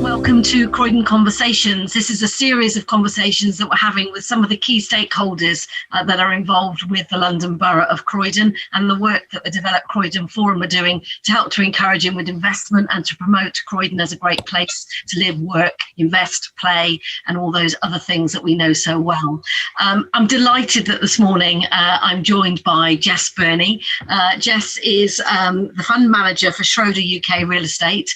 Welcome to Croydon Conversations. This is a series of conversations that we're having with some of the key stakeholders that are involved with the London Borough of Croydon and the work that the Develop Croydon Forum are doing to help to encourage inward investment and to promote Croydon as a great place to live, work, invest, play, and all those other things that we know so well. I'm delighted that this morning I'm joined by Jess Burney. Jess is the fund manager for Schroeder UK Real Estate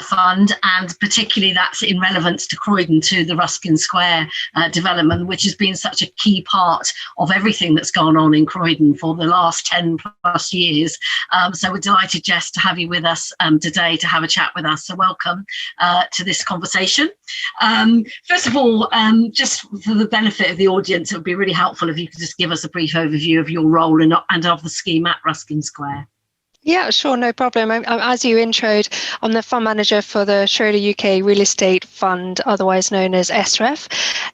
Fund, and particularly that's in relevance to Croydon, to the Ruskin Square development, which has been such a key part of everything that's gone on in Croydon for the last 10 plus years. So we're delighted, Jess, to have you with us today to have a chat with us. So welcome to this conversation. First of all, just for the benefit of the audience, it would be really helpful if you could just give us a brief overview of your role and of the scheme at Ruskin Square. Yeah, sure, no problem. As you introed, I'm the fund manager for the Schroeder UK Real Estate Fund, otherwise known as SREF.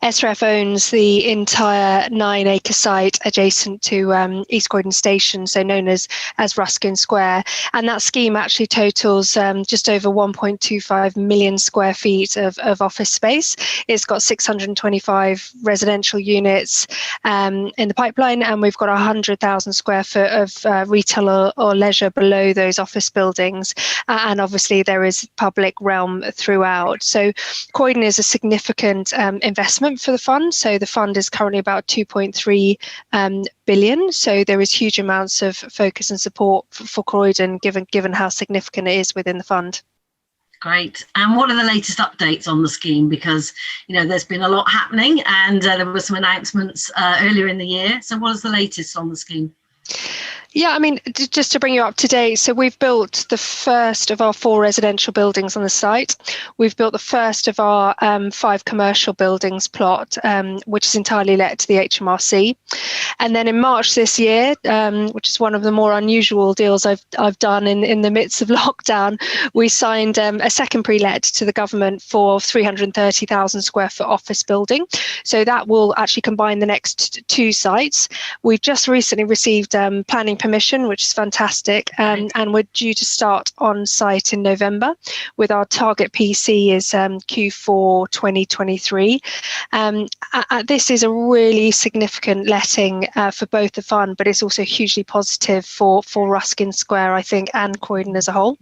SREF owns the entire 9-acre site adjacent to East Croydon Station, so known as Ruskin Square. And that scheme actually totals just over 1.25 million square feet of office space. It's got 625 residential units in the pipeline, and we've got 100,000 square foot of retail or leisure below those office buildings, and obviously there is public realm throughout. So Croydon is a significant investment for the fund. So the fund is currently about 2.3 billion. So there is huge amounts of focus and support for Croydon, given how significant it is within the fund. Great. And what are the latest updates on the scheme? Because, you know, there's been a lot happening, and there were some announcements earlier in the year. So what is the latest on the scheme? Yeah, I mean, just to bring you up to date, so we've built the first of our 4 residential buildings on the site. We've built the first of our 5 commercial buildings plot, which is entirely let to the HMRC. And then in March this year, which is one of the more unusual deals I've done in the midst of lockdown, we signed a second pre-let to the government for 330,000 square foot office building. So that will actually combine the next 2 sites. We've just recently received planning permission, which is fantastic, and we're due to start on site in November, with our target PC is Q4 2023. This is a really significant letting for both the fund, but it's also hugely positive for Ruskin Square, I think, and Croydon as a whole.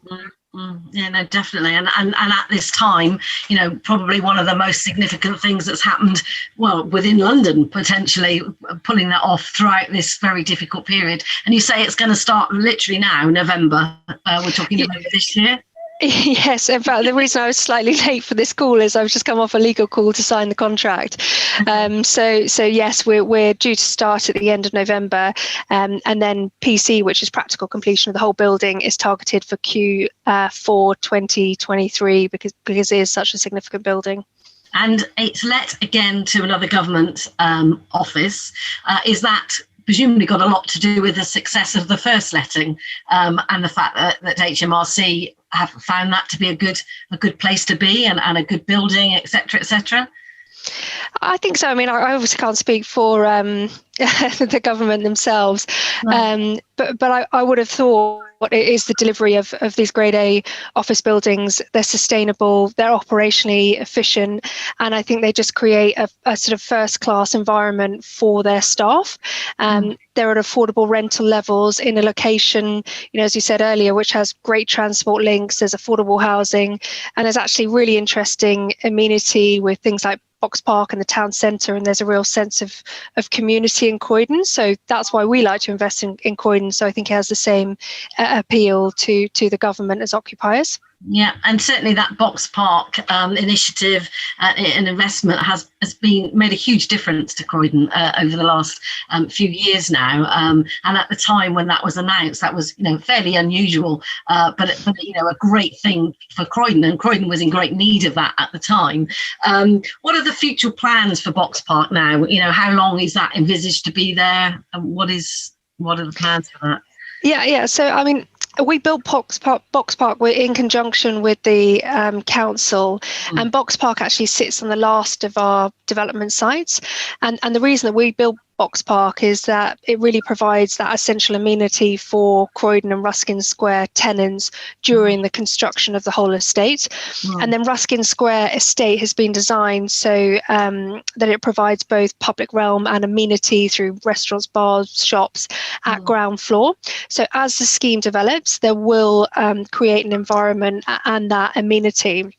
Yeah, no, definitely. And at this time, you know, probably one of the most significant things that's happened, well, within London, potentially pulling that off throughout this very difficult period. And you say it's going to start literally now, November. We're talking about this year. Yes, in fact, the reason I was slightly late for this call is I've just come off a legal call to sign the contract. So yes, we're due to start at the end of November, and then PC, which is practical completion of the whole building, is targeted for Q4 2023 because it is such a significant building. And it's let again to another government office. Is that presumably got a lot to do with the success of the first letting, and the fact that HMRC have found that to be a good place to be and a good building, etc., etc.? I think so. I mean, I obviously can't speak for the government themselves, right. But I would have thought it is the delivery of these grade A office buildings. They're sustainable, they're operationally efficient, and I think they just create a sort of first-class environment for their staff. They're at affordable rental levels in a location, you know, as you said earlier, which has great transport links. There's affordable housing, and there's actually really interesting amenity with things like Box Park and the town centre, and there's a real sense of community in Croydon. So that's why we like to invest in Croydon. So I think it has the same appeal to the government as occupiers. Yeah, and certainly that Box Park initiative and investment has been made a huge difference to Croydon over the last few years now. And at the time when that was announced, that was, you know, fairly unusual, but you know, a great thing for Croydon, and Croydon was in great need of that at the time. What are the future plans for Box Park now? You know, how long is that envisaged to be there, and what are the plans for that? Yeah. So I mean, we built Box Park in conjunction with the council, and Box Park actually sits on the last of our development sites. And the reason that we built Box Park is that it really provides that essential amenity for Croydon and Ruskin Square tenants during the construction of the whole estate. And then Ruskin Square estate has been designed so that it provides both public realm and amenity through restaurants, bars, shops at ground floor. So as the scheme develops, there will create an environment and that amenity.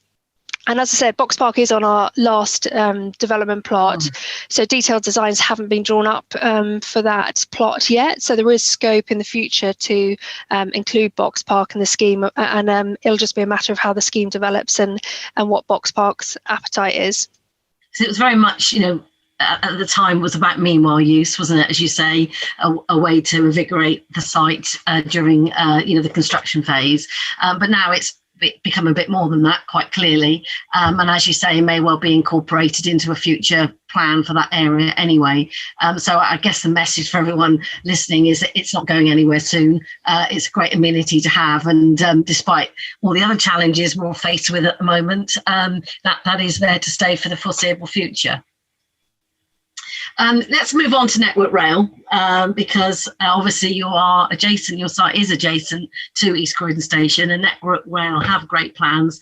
And as I said, Box Park is on our last development plot. So detailed designs haven't been drawn up for that plot yet. So there is scope in the future to include Box Park in the scheme. And it'll just be a matter of how the scheme develops and what Box Park's appetite is. So it was very much, at the time was about meanwhile use, wasn't it? As you say, a way to invigorate the site during, the construction phase. But now it's become a bit more than that, quite clearly. And as you say, may well be incorporated into a future plan for that area anyway. So I guess the message for everyone listening is that it's not going anywhere soon. It's a great amenity to have. And despite all the other challenges we're all faced with at the moment, that is there to stay for the foreseeable future. Let's move on to Network Rail, because obviously you are adjacent, your site is adjacent to East Croydon Station, and Network Rail have great plans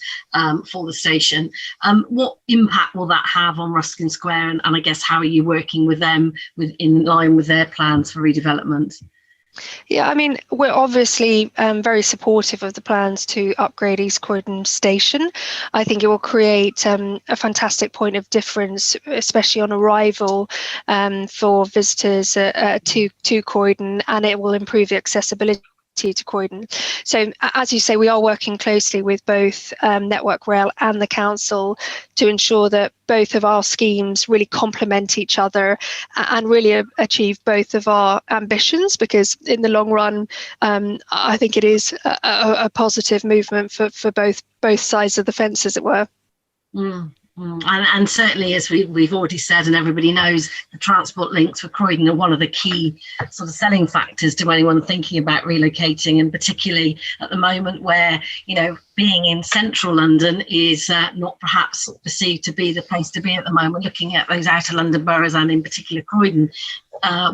for the station. What impact will that have on Ruskin Square, and I guess how are you working with them in line with their plans for redevelopment? Yeah, I mean, we're obviously very supportive of the plans to upgrade East Croydon Station. I think it will create a fantastic point of difference, especially on arrival for visitors to Croydon, and it will improve the accessibility to Croydon. So as you say, we are working closely with both Network Rail and the council to ensure that both of our schemes really complement each other and really achieve both of our ambitions, because in the long run, I think it is a positive movement for both sides of the fence, as it were. And certainly, as we've already said, and everybody knows, the transport links for Croydon are one of the key sort of selling factors to anyone thinking about relocating, and particularly at the moment where, being in central London is not perhaps perceived to be the place to be at the moment, looking at those outer London boroughs and in particular Croydon,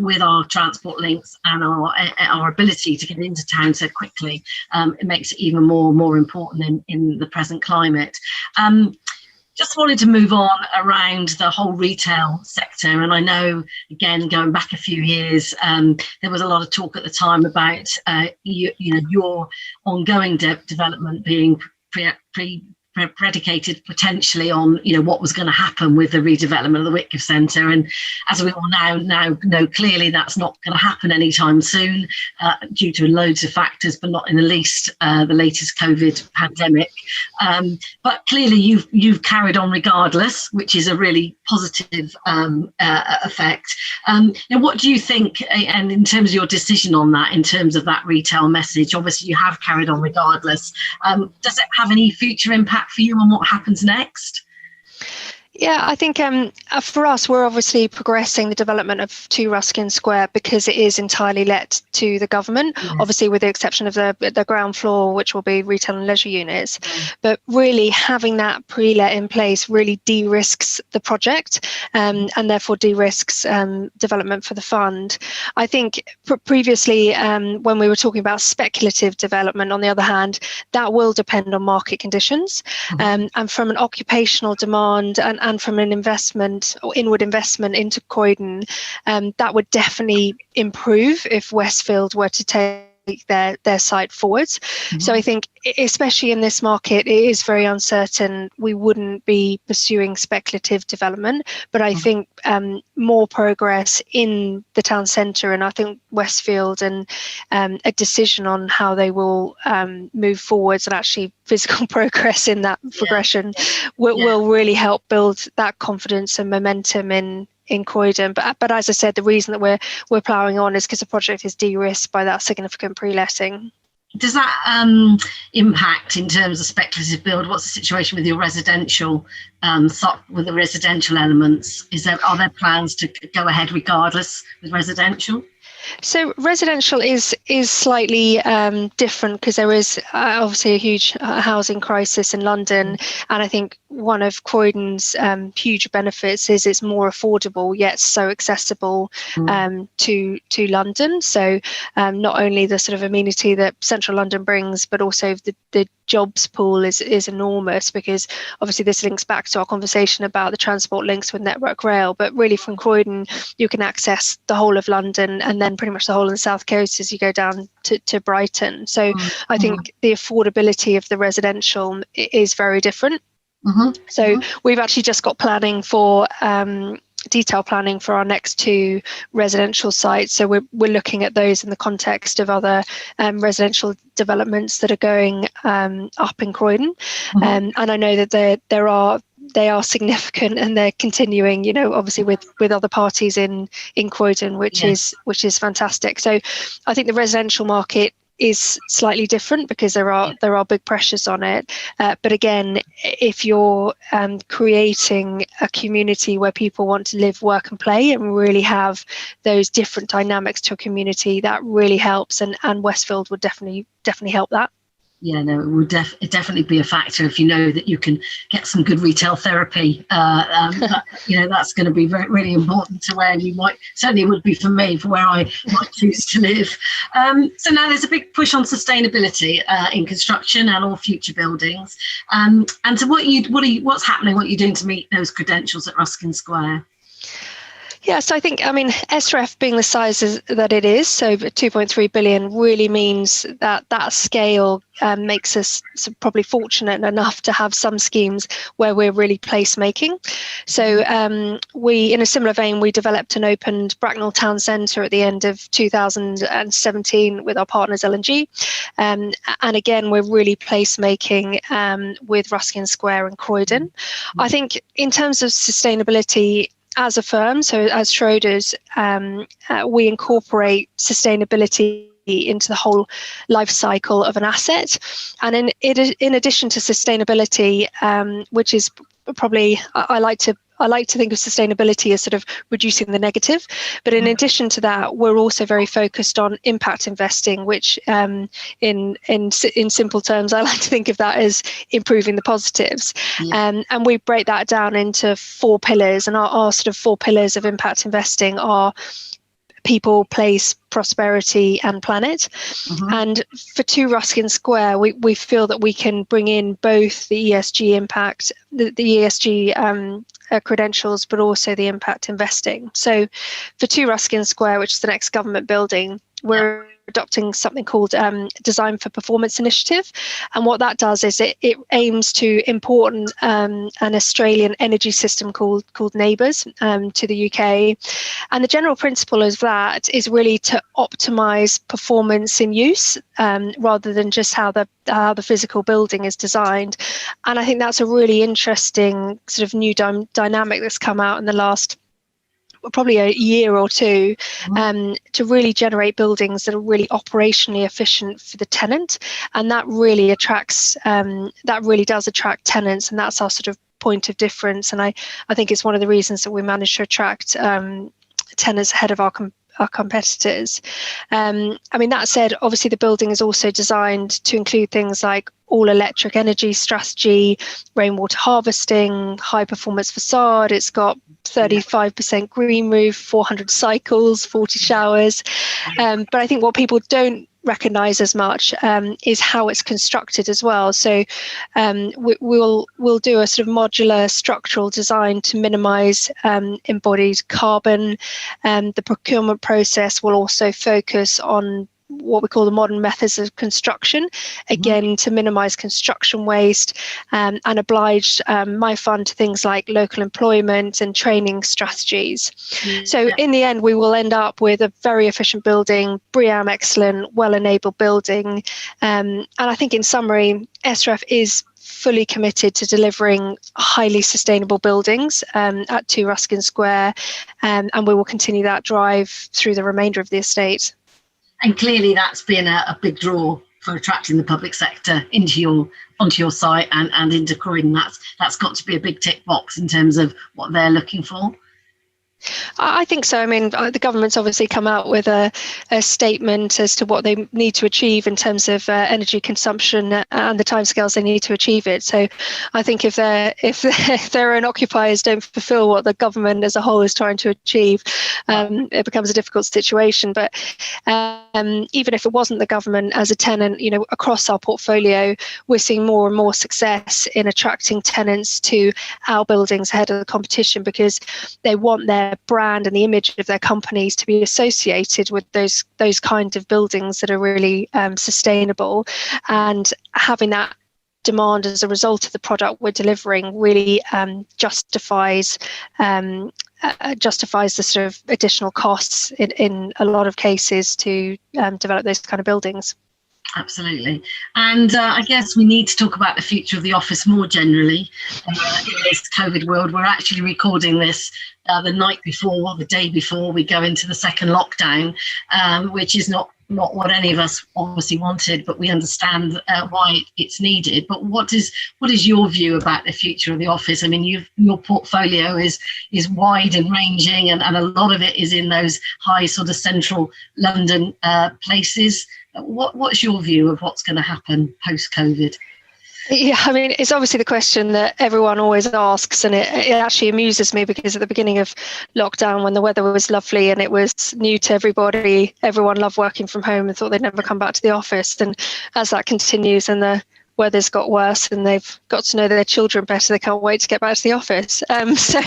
with our transport links and our ability to get into town so quickly, it makes it even more important in the present climate. Just wanted to move on around the whole retail sector. And I know, again, going back a few years, there was a lot of talk at the time about, your ongoing development being predicated potentially on, what was going to happen with the redevelopment of the Whitgift Centre. And as we all now know, clearly that's not going to happen anytime soon due to loads of factors, but not in the least the latest COVID pandemic. But clearly you've carried on regardless, which is a really positive effect. What do you think, and in terms of your decision on that, in terms of that retail message, obviously you have carried on regardless. Does it have any future impact for you on what happens next? Yeah, I think for us, we're obviously progressing the development of 2 Ruskin Square because it is entirely let to the government, obviously with the exception of the ground floor, which will be retail and leisure units. But really having that pre-let in place really de-risks the project and therefore de-risks development for the fund. I think previously when we were talking about speculative development, on the other hand, that will depend on market conditions. And from an occupational demand and from an investment or inward investment into Croydon, that would definitely improve if Westfield were to take their site forwards. So I think, especially in this market, it is very uncertain. We wouldn't be pursuing speculative development, but I think more progress in the town centre, and I think Westfield and a decision on how they will move forwards and actually physical progress in that progression will really help build that confidence and momentum in Croydon. But as I said, the reason that we're ploughing on is because the project is de-risked by that significant pre-letting. Does that impact in terms of speculative build? What's the situation with your residential, with the residential elements? Are there plans to go ahead regardless with residential? So residential is slightly different because there is obviously a huge housing crisis in London, and I think one of Croydon's huge benefits is it's more affordable yet so accessible to London. So not only the sort of amenity that central London brings, but also the jobs pool is enormous, because obviously this links back to our conversation about the transport links with Network Rail, but really from Croydon you can access the whole of London and then pretty much the whole of the South Coast as you go down to Brighton. So I think the affordability of the residential is very different. So we've actually just got planning for detailed planning for our next 2 residential sites. So we're looking at those in the context of other residential developments that are going up in Croydon. And I know that they are significant, and they're continuing, you know, obviously with other parties in Croydon, which is fantastic. So I think the residential market is slightly different because there are big pressures on it. But again, if you're creating a community where people want to live, work and play and really have those different dynamics to a community, that really helps. And Westfield would definitely help that. Yeah, no, it would definitely be a factor if you know that you can get some good retail therapy. That's going to be really important to where you certainly would be for me, for where I might choose to live. So now there's a big push on sustainability in construction and all future buildings. And so what's happening? What are you doing to meet those credentials at Ruskin Square? Yeah, so I think, SREF being the size that it is, so 2.3 billion really means that scale makes us probably fortunate enough to have some schemes where we're really placemaking. So we, in a similar vein, we developed and opened Bracknell Town Centre at the end of 2017 with our partners L&G. And again, we're really placemaking with Ruskin Square and Croydon. I think in terms of sustainability, as a firm, so as Schroders, we incorporate sustainability into the whole life cycle of an asset. And in addition to sustainability, which is probably, I like to think of sustainability as sort of reducing the negative. But in addition to that, we're also very focused on impact investing, which in simple terms, I like to think of that as improving the positives. And we break that down into 4 pillars. And our sort of 4 pillars of impact investing are people, place, prosperity and planet. And for 2 Ruskin Square, we feel that we can bring in both the ESG impact, the ESG credentials, but also the impact investing. So for 2 Ruskin Square, which is the next government building, we're adopting something called Design for Performance Initiative. And what that does is it aims to import an Australian energy system called Neighbours to the UK. And the general principle of that is really to optimise performance in use rather than just how the physical building is designed. And I think that's a really interesting sort of new dynamic that's come out in the last probably a year or 2 to really generate buildings that are really operationally efficient for the tenant. And that really does attract tenants, and that's our sort of point of difference. And I think it's one of the reasons that we managed to attract tenants ahead of our competitors. That said, obviously the building is also designed to include things like all electric energy strategy, rainwater harvesting, high performance facade. It's got 35% green roof, 400 cycles, 40 showers. But I think what people don't recognise as much is how it's constructed as well. So we'll do a sort of modular structural design to minimise embodied carbon. The procurement process will also focus on what we call the modern methods of construction, again, to minimise construction waste and oblige my fund to things like local employment and training strategies. So in the end, we will end up with a very efficient building, BREEAM excellent, well-enabled building. And I think in summary, SREF is fully committed to delivering highly sustainable buildings at 2 Ruskin Square, and we will continue that drive through the remainder of the estate. And clearly that's been a big draw for attracting the public sector onto your site and into Croydon. That's got to be a big tick box in terms of what they're looking for. I think so. I mean, the government's obviously come out with a statement as to what they need to achieve in terms of energy consumption and the timescales they need to achieve it. So I think if their own occupiers don't fulfil what the government as a whole is trying to achieve, it becomes a difficult situation. But even if it wasn't the government, as a tenant, across our portfolio, we're seeing more and more success in attracting tenants to our buildings ahead of the competition, because they want their brand and the image of their companies to be associated with those kind of buildings that are really sustainable, and having that demand as a result of the product we're delivering really justifies the sort of additional costs in a lot of cases to develop those kind of buildings. Absolutely. And I guess we need to talk about the future of the office more generally in this COVID world. We're actually recording this the night before or the day before we go into the second lockdown, which is not what any of us obviously wanted, but we understand why it's needed. But what is your view about the future of the office? I mean, your portfolio is wide and ranging, and a lot of it is in those high sort of central London places. What's your view of what's going to happen post-COVID? Yeah, I mean, it's obviously the question that everyone always asks, and it actually amuses me, because at the beginning of lockdown, when the weather was lovely and it was new to everybody, everyone loved working from home and thought they'd never come back to the office. And as that continues and the weather's got worse and they've got to know their children better, they can't wait to get back to the office. So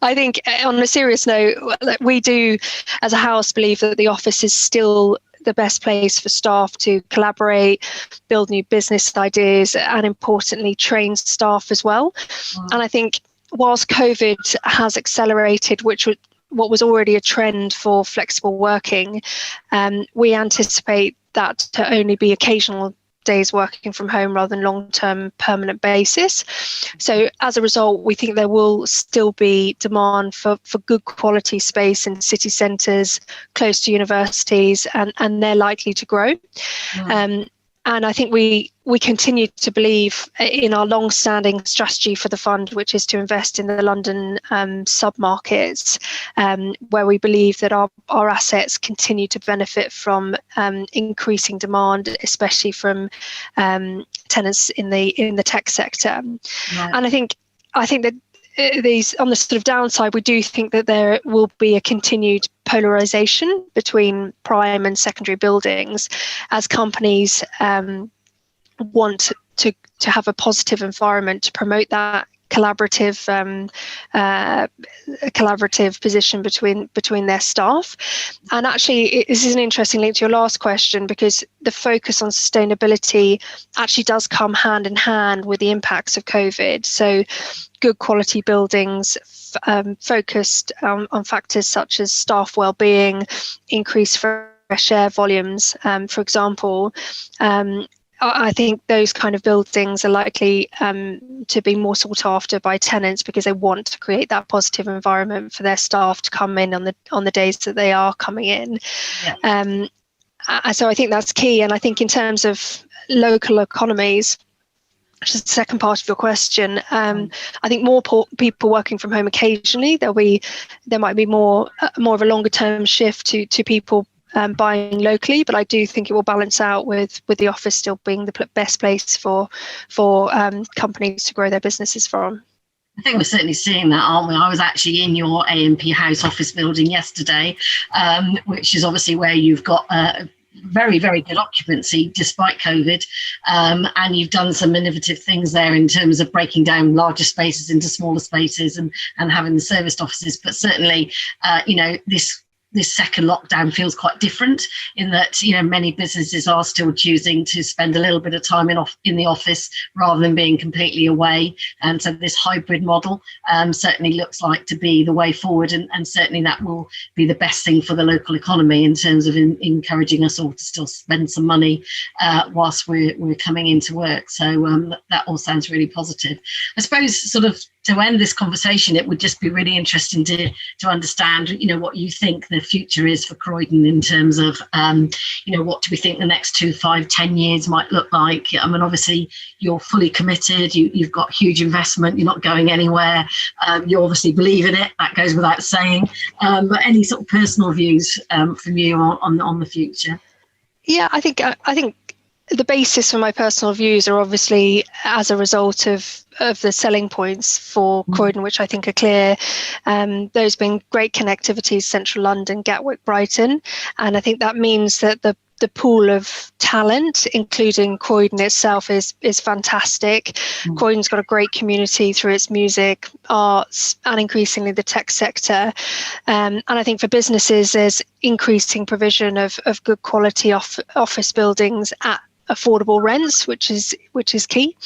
I think, on a serious note, we do as a house believe that the office is still the best place for staff to collaborate, build new business ideas, and importantly, train staff as well. And I think whilst COVID has accelerated, what was already a trend for flexible working, we anticipate that to only be occasional days working from home rather than long-term permanent basis. So as a result, we think there will still be demand for good quality space in city centres, close to universities, and they're likely to grow. And I think we continue to believe in our long-standing strategy for the fund, which is to invest in the London sub-markets, where we believe that our assets continue to benefit from increasing demand, especially from tenants in the tech sector. Right. And I think that these, on the sort of downside, we do think that there will be a continued polarization between prime and secondary buildings as companies want to have a positive environment to promote that collaborative position between their staff. And actually, this is an interesting link to your last question, because the focus on sustainability actually does come hand in hand with the impacts of COVID. So good quality buildings focused on factors such as staff well-being, increased fresh air volumes, for example. I think those kind of buildings are likely to be more sought after by tenants, because they want to create that positive environment for their staff to come in on the days that they are coming in. Yeah. So I think that's key. And I think in terms of local economies, which is the second part of your question, I think more people working from home occasionally. There might be more of a longer term shift to people buying locally, but I do think it will balance out with the office still being the best place for companies to grow their businesses from. I think we're certainly seeing that, aren't we? I was actually in your AMP House office building yesterday, which is obviously where you've got very, very good occupancy despite COVID, and you've done some innovative things there in terms of breaking down larger spaces into smaller spaces and having the serviced offices. But certainly, this second lockdown feels quite different in that, many businesses are still choosing to spend a little bit of time in the office rather than being completely away. And so this hybrid model certainly looks like to be the way forward. And certainly that will be the best thing for the local economy in terms of encouraging us all to still spend some money whilst we're coming into work. So that all sounds really positive. I suppose sort of to end this conversation, it would just be really interesting to understand, what you think the future is for Croydon in terms of, what do we think the next 2, 5, 10 years might look like? I mean, obviously, you're fully committed. You've got huge investment. You're not going anywhere. You obviously believe in it. That goes without saying. But any sort of personal views from you on the future? Yeah, I think the basis for my personal views are obviously as a result of the selling points for Croydon, which I think are clear. Those being great connectivities, Central London, Gatwick, Brighton. And I think that means that the pool of talent, including Croydon itself, is fantastic. Croydon's got a great community through its music, arts, and increasingly the tech sector. And I think for businesses, there's increasing provision of good quality office buildings at affordable rents, which is key.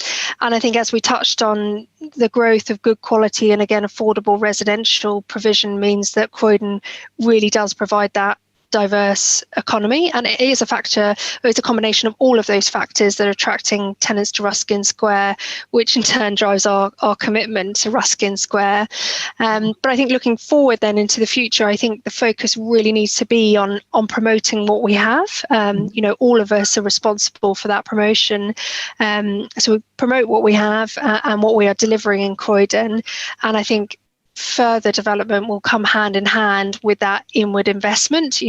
And I think, as we touched on, the growth of good quality and again affordable residential provision means that Croydon really does provide that diverse economy, and it is it's a combination of all of those factors that are attracting tenants to Ruskin Square, which in turn drives our commitment to Ruskin Square. But I think looking forward then into the future, I think the focus really needs to be on promoting what we have. All of us are responsible for that promotion, so we promote what we have and what we are delivering in Croydon. And I think further development will come hand in hand with that inward investment.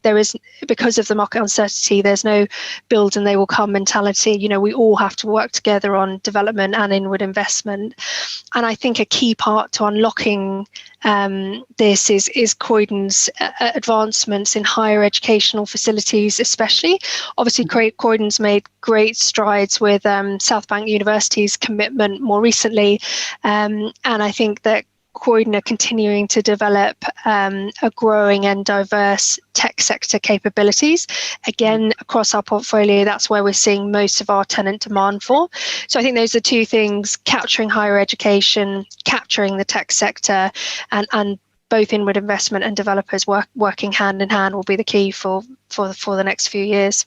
There is, because of the market uncertainty, there's no build and they will come mentality. We all have to work together on development and inward investment. And I think a key part to unlocking this is Croydon's advancements in higher educational facilities, especially. Obviously, Croydon's made great strides with South Bank University's commitment more recently. And I think that Croydon are continuing to develop a growing and diverse tech sector capabilities. Again, across our portfolio, that's where we're seeing most of our tenant demand for. So I think those are two things: capturing higher education, capturing the tech sector, and both inward investment and developers working hand in hand will be the key for the next few years.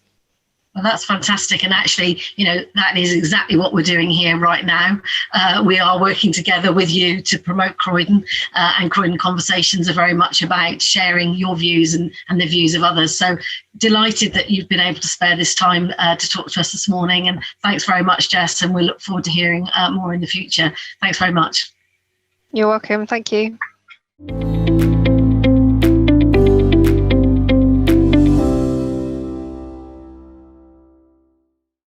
Well, that's fantastic. And actually, that is exactly what we're doing here right now. We are working together with you to promote Croydon, and Croydon Conversations are very much about sharing your views and the views of others. So delighted that you've been able to spare this time to talk to us this morning. And thanks very much, Jess. And we look forward to hearing more in the future. Thanks very much. You're welcome. Thank you.